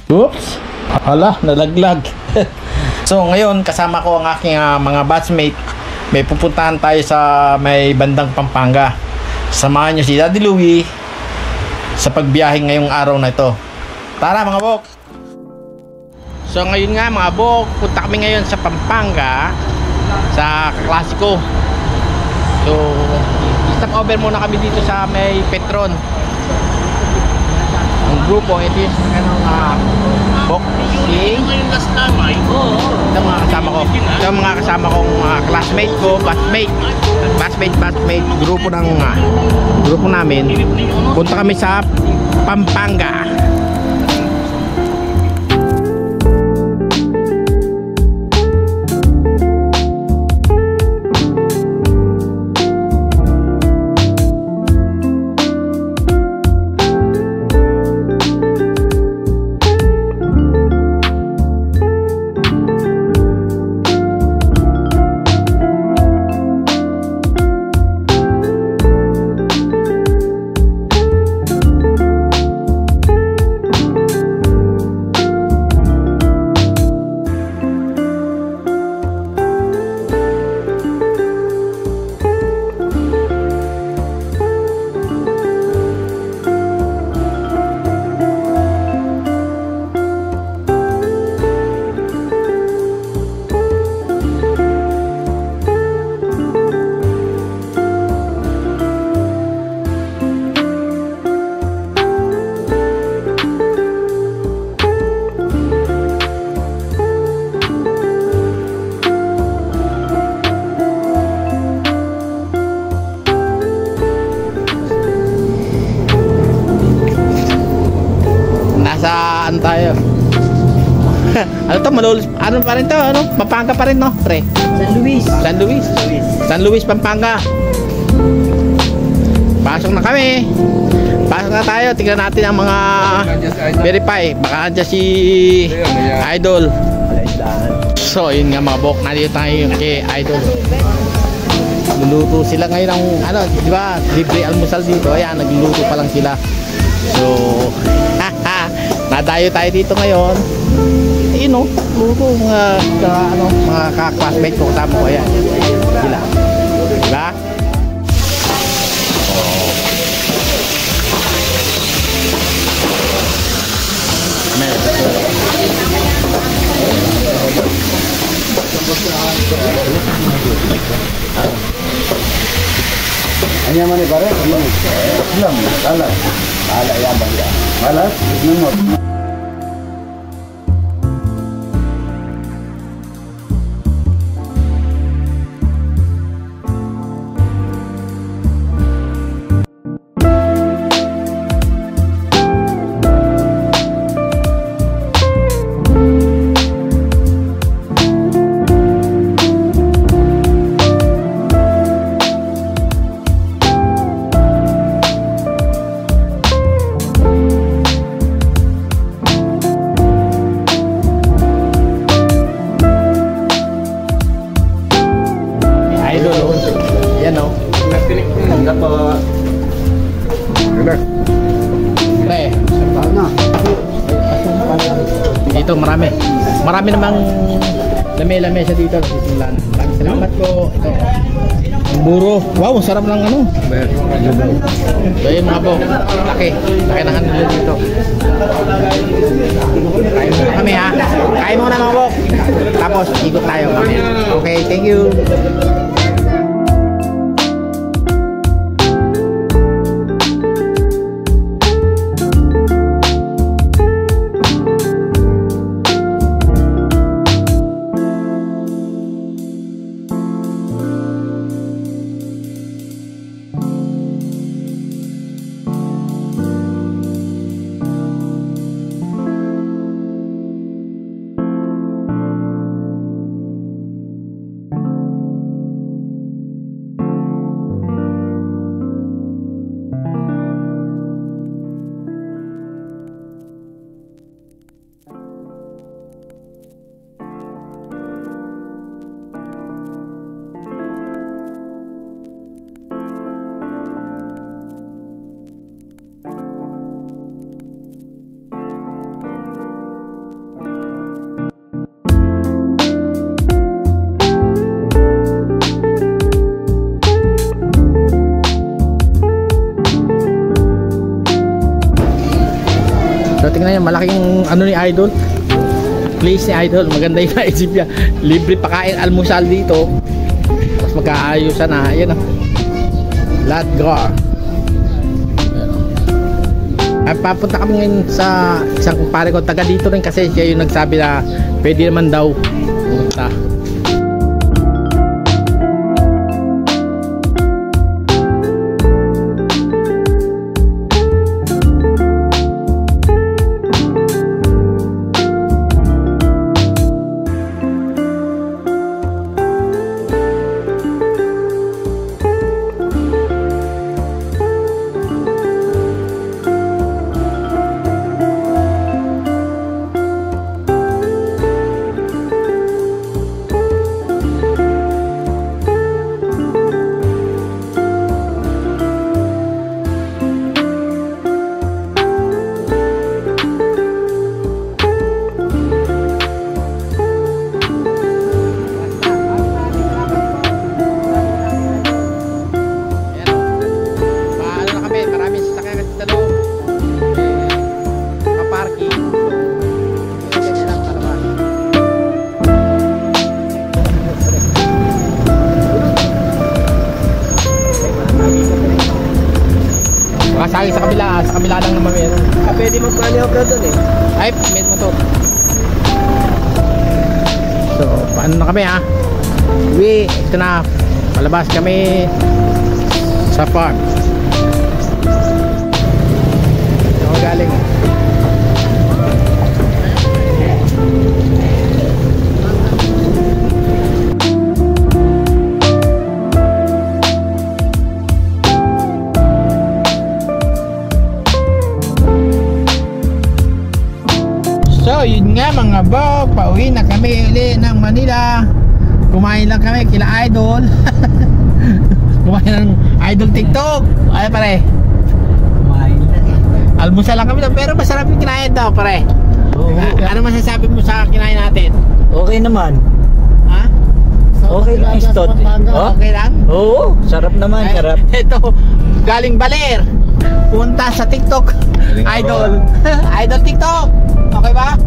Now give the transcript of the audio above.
Oops! Hala, nalaglag. So ngayon kasama ko ang aking mga batchmate. May pupuntahan tayo sa may bandang Pampanga. Samahan nyo si Daddy Louie sa pagbiyahe ngayong araw na ito. Tara mga bok! So ngayon nga mga bok, punta kami ngayon sa Pampanga sa Klasiko. So stop over muna kami dito sa may Petron. Ang grupo, ito yung boxing. Ito mga kasama ko. Ito mga kasama kong classmate ko, batchmate, grupo namin. Punta kami sa Pampanga. Saan tayo? Ano to? Ano pa rin to? Ano? Pampanga pa rin, no? Pre? San Luis, Pampanga. Pasok na kami. Pasok na tayo. Tingnan natin ang mga verify. Baka andyan si Idol. So, yun nga mga bok. Nandito tayo kay Idol. Luluto sila ngayon ng ano, di ba? Libre almusal dito. Ayan, nagluluto pa lang sila. So, nadayo tayo dito ngayon. You know, luto mga ka-classmate ko kasama ko. Ayan, sila. Diba? Hanya mana barang? Belum, salah. Salah yang banyak. Malas, nomor. Dito marami namang lame-lame siya dito. Maraming salamat po. Ito buro, wow, sarap ng ano. So yun mga bok, laki ng ano dito. Kain muna kami ha. Kain muna mga bok, tapos ikot tayo kami. Okay, thank you. ano ni Idol. Place ni Idol. Maganda yung naisip niya. Libre pakain almusal dito. Tapos magkaayusan na. Ayan o. Latgar. At papunta kami ngayon sa isang kumpare ko. Taga dito rin kasi siya yung nagsabi na pwede naman daw pumunta. Sa kabila lang naman meron. Pwede mag-maniobre doon eh. Ay, may motor. So, paano na kami ha? Ito na. Palabas kami sa farm. Ako galing. So yun nga mga bog, pauwi na kami uli ng Manila. Kumain lang kami kila Idol. Kumain ng Idol TikTok. Ay pare, Kumain na eh. almusal lang kami daw, pero masarap yung kinain daw pare. Oo. Ano masasabi mo sa kinain natin? Okay naman. Ha? Okay lang yung stot. Oh? Okay lang? Oo, sarap naman, sarap. Ito, galing Baler. Punta sa TikTok. Idol. Idol TikTok. Okay ba?